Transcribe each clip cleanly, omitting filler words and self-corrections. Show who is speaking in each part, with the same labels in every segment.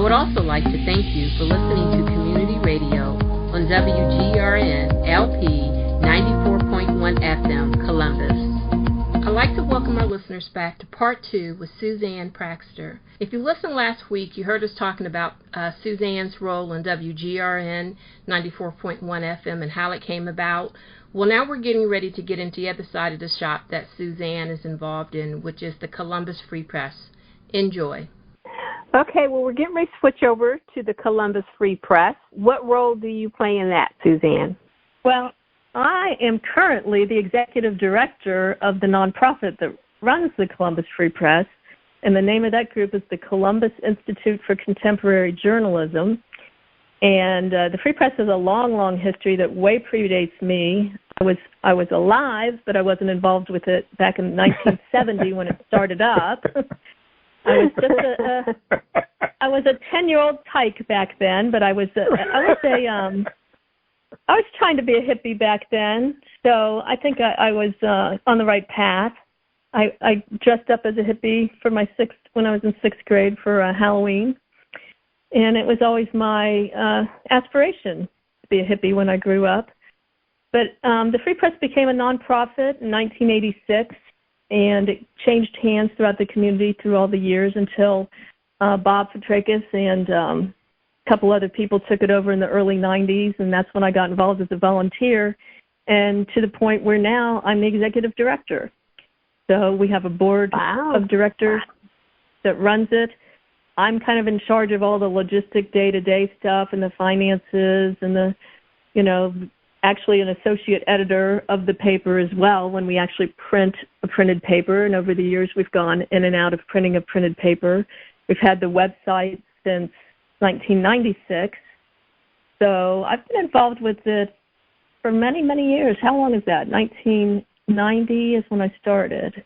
Speaker 1: would also like to thank you for listening to Community Radio on WGRN LP 94.1 FM, Columbus. I'd like to welcome our listeners back to Part 2 with Suzanne Praxter. If you listened last week, you heard us talking about Suzanne's role in WGRN 94.1 FM and how it came about. Well, now we're getting ready to get into the other side of the shop that Suzanne is involved in, which is the Columbus Free Press. Enjoy.
Speaker 2: Okay, well, we're getting ready to switch over to the Columbus Free Press. What role do you play in that, Suzanne?
Speaker 3: Well, I am currently the executive director of the nonprofit that runs the Columbus Free Press, and the name of that group is the Columbus Institute for Contemporary Journalism. And the Free Press has a long, long history that way predates me. I was alive, but I wasn't involved with it back in 1970 when it started up. I was a 10-year-old tyke back then, but I was trying to be a hippie back then, so I think I was on the right path. I dressed up as a hippie for when I was in sixth grade for Halloween, and it was always my aspiration to be a hippie when I grew up. But the Free Press became a nonprofit in 1986, and it changed hands throughout the community through all the years until Bob Petrakis and a couple other people took it over in the early 90s, and that's when I got involved as a volunteer, and to the point where now I'm the executive director. So we have a board of directors that runs it. I'm kind of in charge of all the logistic day-to-day stuff and the finances and actually an associate editor of the paper as well when we actually print a printed paper. And over the years, we've gone in and out of printing a printed paper. We've had the website since 1996. So I've been involved with it for many, many years. How long is that? 1990 is when I started.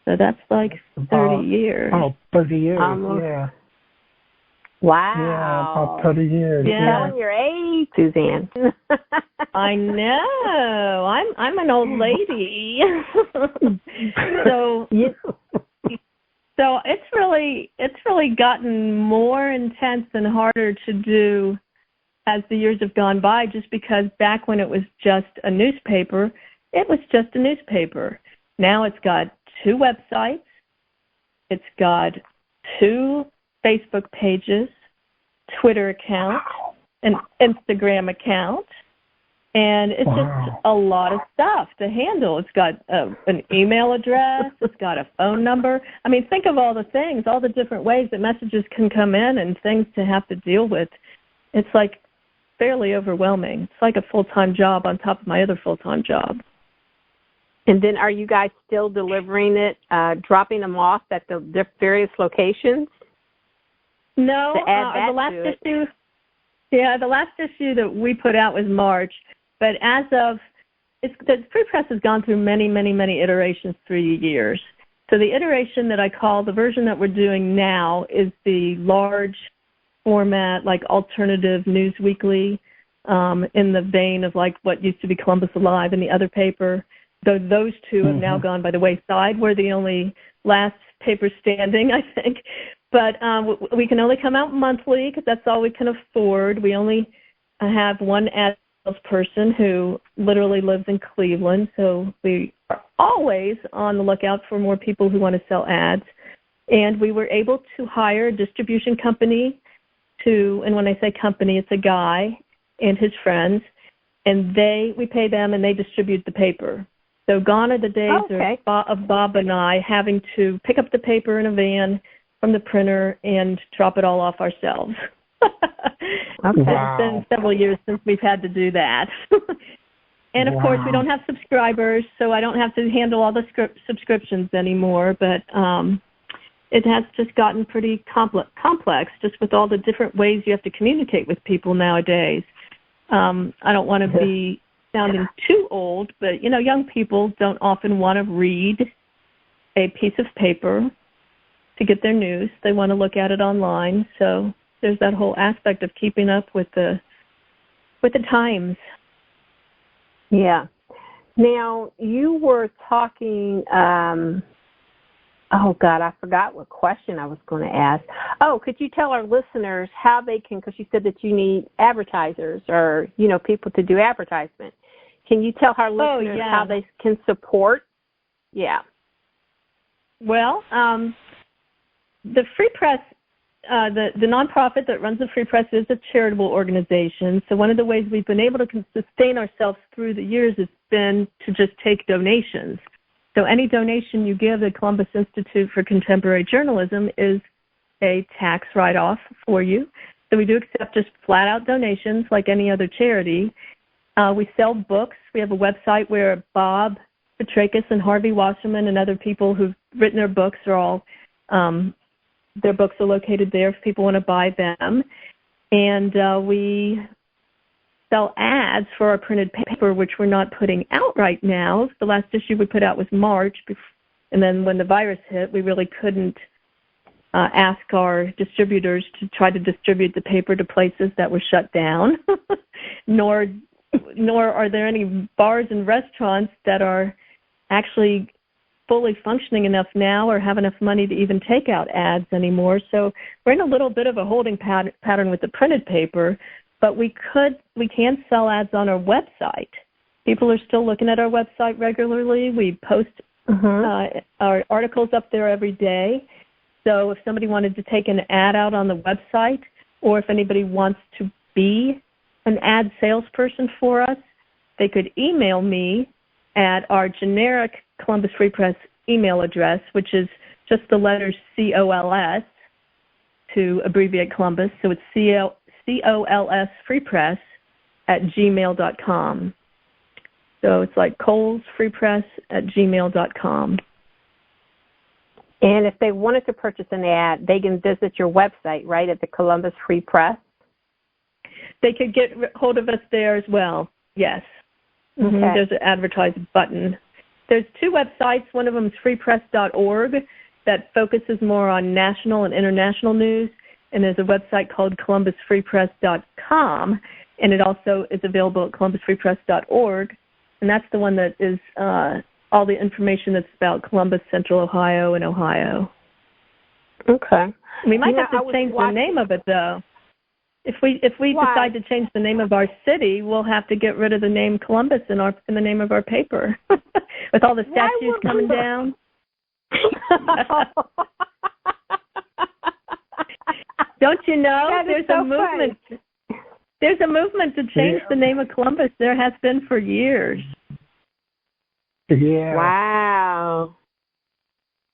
Speaker 3: So that's like 30 years.
Speaker 4: Oh, 30 years, yeah.
Speaker 2: Wow.
Speaker 4: Yeah, about 30 years.
Speaker 2: You're telling your age, Suzanne.
Speaker 3: I know. I'm an old lady. So it's really gotten more intense and harder to do as the years have gone by, just because back when it was just a newspaper, it was just a newspaper. Now it's got 2 websites. It's got 2 Facebook pages, Twitter account, an Instagram account, and it's just a lot of stuff to handle. It's got an email address. It's got a phone number. I mean, think of all the things, all the different ways that messages can come in and things to have to deal with. It's like fairly overwhelming. It's like a full-time job on top of my other full-time job.
Speaker 2: And then are you guys still delivering it, dropping them off at the various locations?
Speaker 3: No, the last issue that we put out was March, but the Free Press has gone through many, many, many iterations through the years. So the iteration that I call, the version that we're doing now, is the large format, like alternative news weekly, in the vein of like what used to be Columbus Alive and the other paper. Though those 2 have now gone by the wayside. We're the only last paper standing, I think. But we can only come out monthly because that's all we can afford. We only have one ad salesperson who literally lives in Cleveland, so we are always on the lookout for more people who want to sell ads. And we were able to hire a distribution company and when I say company, it's a guy and his friends, and we pay them and they distribute the paper. So gone are the days of Bob and I having to pick up the paper in a van from the printer and drop it all off ourselves. It's been several years since we've had to do that. And, of course, we don't have subscribers, so I don't have to handle all the subscriptions anymore. But it has just gotten pretty complex just with all the different ways you have to communicate with people nowadays. I don't want to be sounding too old, but, young people don't often want to read a piece of paper to get their news. They want to look at it online. So there's that whole aspect of keeping up with the times.
Speaker 2: Yeah. Now, you were talking Oh, God, I forgot what question I was going to ask. Oh, could you tell our listeners how they can, because you said that you need advertisers or, people to do advertisement. Can you tell our listeners how they can support? Yeah.
Speaker 3: Well, the Free Press, the nonprofit that runs the Free Press is a charitable organization. So one of the ways we've been able to sustain ourselves through the years has been to just take donations. So any donation you give the Columbus Institute for Contemporary Journalism is a tax write-off for you. So we do accept just flat-out donations like any other charity. We sell books. We have a website where Bob Petrakis and Harvey Wasserman and other people who've written their books are all, their books are located there if people want to buy them. And we sell ads for our printed paper, which we're not putting out right now. The last issue we put out was March, and then when the virus hit, we really couldn't ask our distributors to try to distribute the paper to places that were shut down, nor are there any bars and restaurants that are actually fully functioning enough now or have enough money to even take out ads anymore. So we're in a little bit of a holding pattern with the printed paper, but we can sell ads on our website. People are still looking at our website regularly. We post our articles up there every day. So if somebody wanted to take an ad out on the website, or if anybody wants to be an ad salesperson for us, they could email me at our generic Columbus Free Press email address, which is just the letters COLS to abbreviate Columbus. So it's COLS Free Press at gmail.com. So it's like Coles Free Press at gmail.com.
Speaker 2: And if they wanted to purchase an ad, they can visit your website, right, at the Columbus Free Press?
Speaker 3: They could get hold of us there as well, yes. Okay. There's an advertise button. There's two websites. One of them is freepress.org that focuses more on national and international news, and there's a website called columbusfreepress.com, and it also is available at columbusfreepress.org, and that's the one that is all the information that's about Columbus, Central Ohio, and Ohio.
Speaker 2: Okay.
Speaker 3: We might have to change the name of it, though. If we decide to change the name of our city, we'll have to get rid of the name Columbus in the name of our paper, with all the statues coming down. Don't you know? There's a movement. There's a movement to change the name of Columbus. There has been for years.
Speaker 4: Yeah.
Speaker 2: Wow.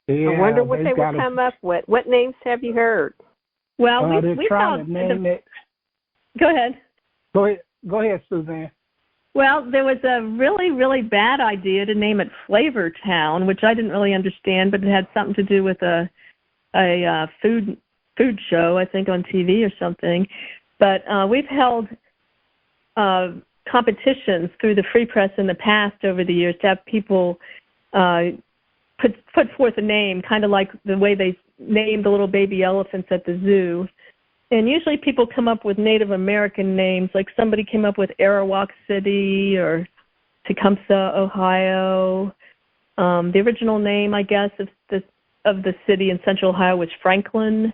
Speaker 4: Yeah,
Speaker 2: I wonder what they will come up with. What names have you heard?
Speaker 3: Well,
Speaker 4: they're trying to name it.
Speaker 3: Go ahead.
Speaker 4: Go ahead, Suzanne.
Speaker 3: Well, there was a really, really bad idea to name it Flavor Town, which I didn't really understand, but it had something to do with a food show, I think, on TV or something. But we've held competitions through the Free Press in the past over the years to have people put forth a name, kind of like the way they named the little baby elephants at the zoo. And usually people come up with Native American names, like somebody came up with Arawak City or Tecumseh, Ohio. The original name, I guess, of the city in Central Ohio was Franklin.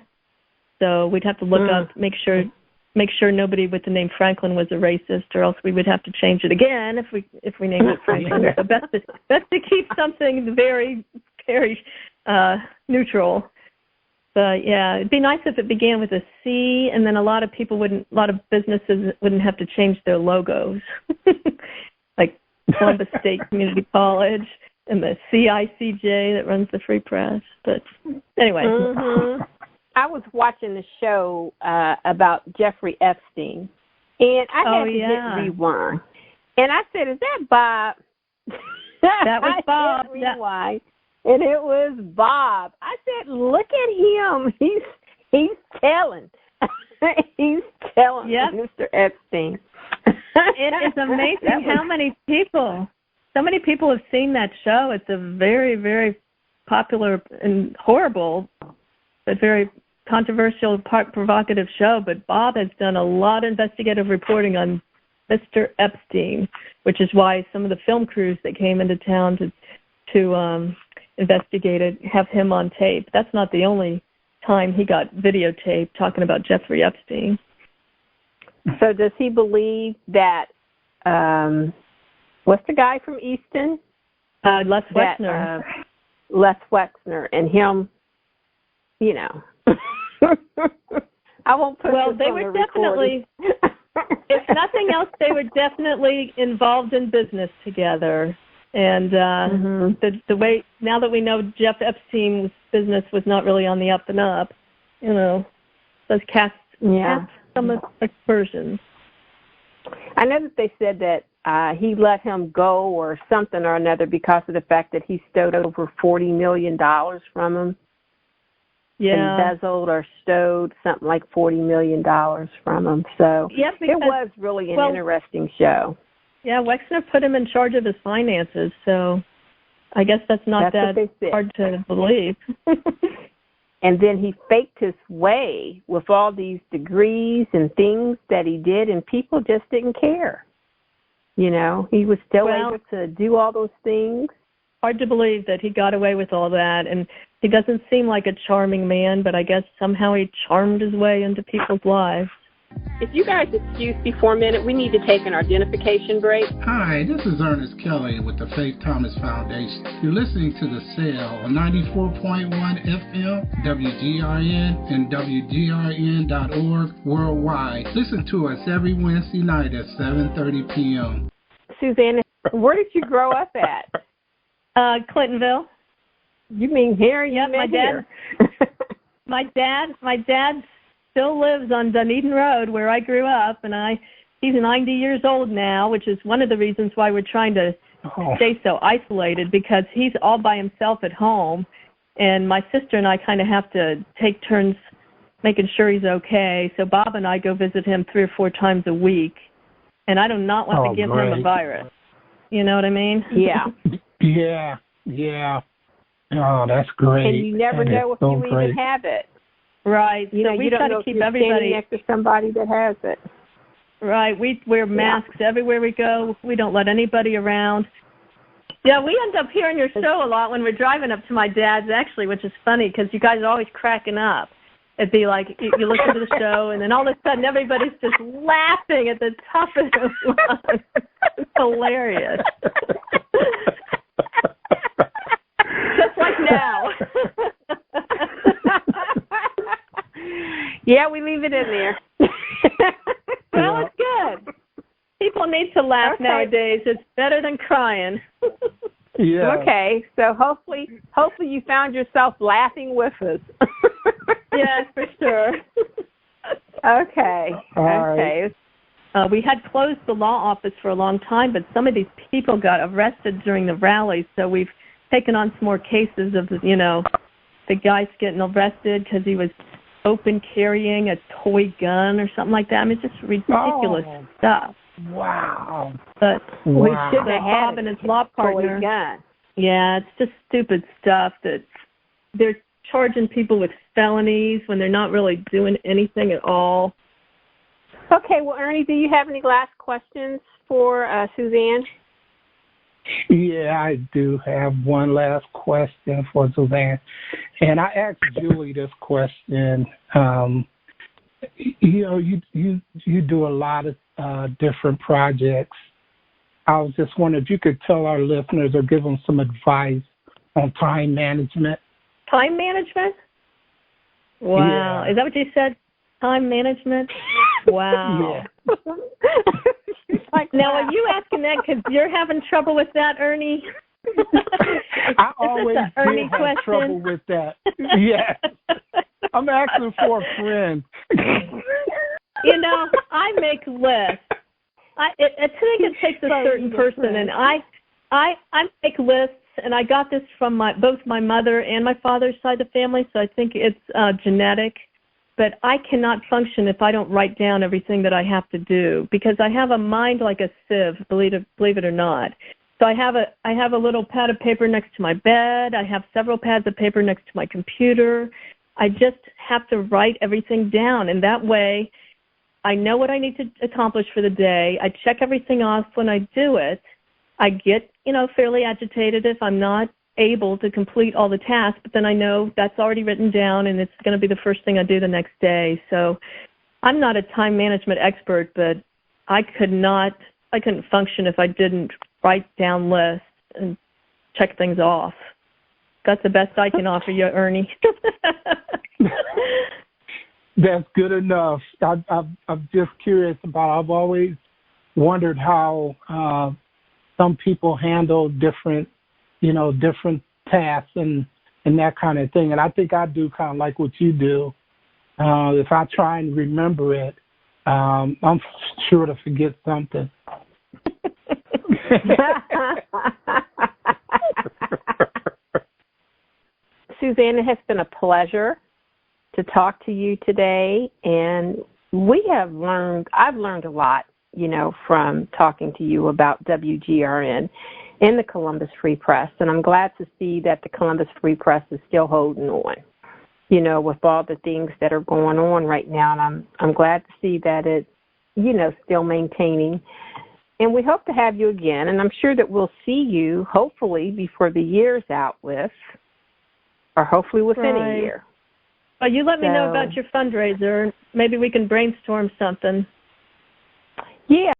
Speaker 3: So we'd have to look up, make sure nobody with the name Franklin was a racist, or else we would have to change it again if we named it Franklin. So best to keep something very, very neutral. But yeah, it'd be nice if it began with a C, and then a lot of businesses wouldn't have to change their logos, like Columbus State Community College and the CICJ that runs the Free Press. But anyway.
Speaker 2: Mm-hmm. I was watching the show about Jeffrey Epstein, and I had to hit rewind. And I said, "Is that Bob?"
Speaker 3: That was Bob.
Speaker 2: Rewind, and it was Bob. I said, "Look at him. He's telling. He's telling Mr. Epstein."
Speaker 3: It is amazing how many people. So many people have seen that show. It's a very, very popular and horrible, but very controversial, provocative show. But Bob has done a lot of investigative reporting on Mr. Epstein, which is why some of the film crews that came into town to investigated, have him on tape. That's not the only time he got videotaped talking about Jeffrey Epstein.
Speaker 2: So does he believe that, what's the guy from Easton?
Speaker 3: Les Wexner.
Speaker 2: Les Wexner and him, you know. I won't put
Speaker 3: well,
Speaker 2: this
Speaker 3: they
Speaker 2: on
Speaker 3: were
Speaker 2: the
Speaker 3: definitely, if nothing else, they were definitely involved in business together. And the way, now that we know Jeff Epstein's business was not really on the up and up, you know, let's cast some aspersions.
Speaker 2: I know that they said that he let him go or something or another because of the fact that he stowed over $40 million from him.
Speaker 3: Yeah.
Speaker 2: Embezzled or stowed something like $40 million from him. So
Speaker 3: because,
Speaker 2: it was really an interesting show.
Speaker 3: Yeah, Wexner put him in charge of his finances, so I guess that's not that hard to believe.
Speaker 2: And then he faked his way with all these degrees and things that he did, and people just didn't care. You know, he was still able to do all those things.
Speaker 3: Hard to believe that he got away with all that, and he doesn't seem like a charming man, but I guess somehow he charmed his way into people's lives.
Speaker 2: If you guys excuse me for a minute, we need to take an identification break.
Speaker 5: Hi, this is Ernest Kelly with the Faith Thomas Foundation. You're listening to The Cell on 94.1 FM, WGRN, and WGRN.org worldwide. Listen to us every Wednesday night at 7:30 p.m.
Speaker 2: Suzanne, where did you grow up at?
Speaker 3: Clintonville.
Speaker 2: You mean here?
Speaker 3: Yep, my dad still lives on Dunedin Road where I grew up, and he's 90 years old now, which is one of the reasons why we're trying to stay so isolated, because he's all by himself at home, and my sister and I kind of have to take turns making sure he's okay. So Bob and I go visit him 3 or 4 times a week, and I do not want to give him a virus. You know what I mean?
Speaker 2: Yeah.
Speaker 4: Yeah. Oh, that's great.
Speaker 2: And you never know if you even have it.
Speaker 3: Right.
Speaker 2: You know,
Speaker 3: we
Speaker 2: you
Speaker 3: try
Speaker 2: don't know
Speaker 3: to
Speaker 2: if
Speaker 3: keep
Speaker 2: you're
Speaker 3: everybody
Speaker 2: next to somebody that has it.
Speaker 3: Right. We wear masks everywhere we go. We don't let anybody around. Yeah, we end up hearing your show a lot when we're driving up to my dad's, actually, which is funny because you guys are always cracking up. It'd be like you listen to the show, and then all of a sudden everybody's just laughing at the top of their lungs. It's hilarious. Just like now.
Speaker 2: Yeah, we leave it in there.
Speaker 3: Well, it's good. People need to laugh nowadays. It's better than crying.
Speaker 4: Yeah.
Speaker 2: Okay, so hopefully you found yourself laughing with us.
Speaker 3: Yes, for sure.
Speaker 2: Okay.
Speaker 4: Right.
Speaker 3: We had closed the law office for a long time, but some of these people got arrested during the rallies, so we've taken on some more cases of, the guys getting arrested because he was open carrying a toy gun or something like that. I mean, it's just ridiculous stuff.
Speaker 4: Wow.
Speaker 3: But
Speaker 2: we should have
Speaker 3: Bob
Speaker 2: had
Speaker 3: and his law partner.
Speaker 2: Gun.
Speaker 3: Yeah, it's just stupid stuff that they're charging people with felonies when they're not really doing anything at all.
Speaker 2: Okay, well, Ernie, do you have any last questions for Suzanne?
Speaker 4: Yeah, I do have one last question for Suzanne. And I asked Julie this question. You do a lot of different projects. I was just wondering if you could tell our listeners or give them some advice on time management.
Speaker 3: Time management? Wow.
Speaker 4: Yeah.
Speaker 3: Is that what you said? Time management? Wow.
Speaker 2: Yeah.
Speaker 3: Now, are you asking that because you're having trouble with that, Ernie?
Speaker 4: I always
Speaker 3: Ernie
Speaker 4: have trouble with that. Yes. I'm asking for a friend.
Speaker 3: I make lists. I think it takes a certain person, and I make lists, and I got this from both my mother and my father's side of the family, so I think it's genetic. But I cannot function if I don't write down everything that I have to do, because I have a mind like a sieve, believe it or not. So I have a little pad of paper next to my bed. I have several pads of paper next to my computer. I just have to write everything down, and that way I know what I need to accomplish for the day. I check everything off when I do it. I get, fairly agitated if I'm not able to complete all the tasks, but then I know that's already written down and it's going to be the first thing I do the next day. So I'm not a time management expert, but I couldn't function if I didn't write down lists and check things off. That's the best I can offer you, Ernie.
Speaker 4: That's good enough. I'm just curious about, I've always wondered how some people handle different tasks and that kind of thing. And I think I do kind of like what you do. If I try and remember it, I'm sure to forget something.
Speaker 2: Suzanne, it has been a pleasure to talk to you today, and I've learned a lot, from talking to you about WGRN and the Columbus Free Press, and I'm glad to see that the Columbus Free Press is still holding on, with all the things that are going on right now, and I'm glad to see that it's, still maintaining. And we hope to have you again, and I'm sure that we'll see you, hopefully, before the year's out with, or hopefully within a year.
Speaker 3: Well, you let me know about your fundraiser. Maybe we can brainstorm something.
Speaker 2: Yeah,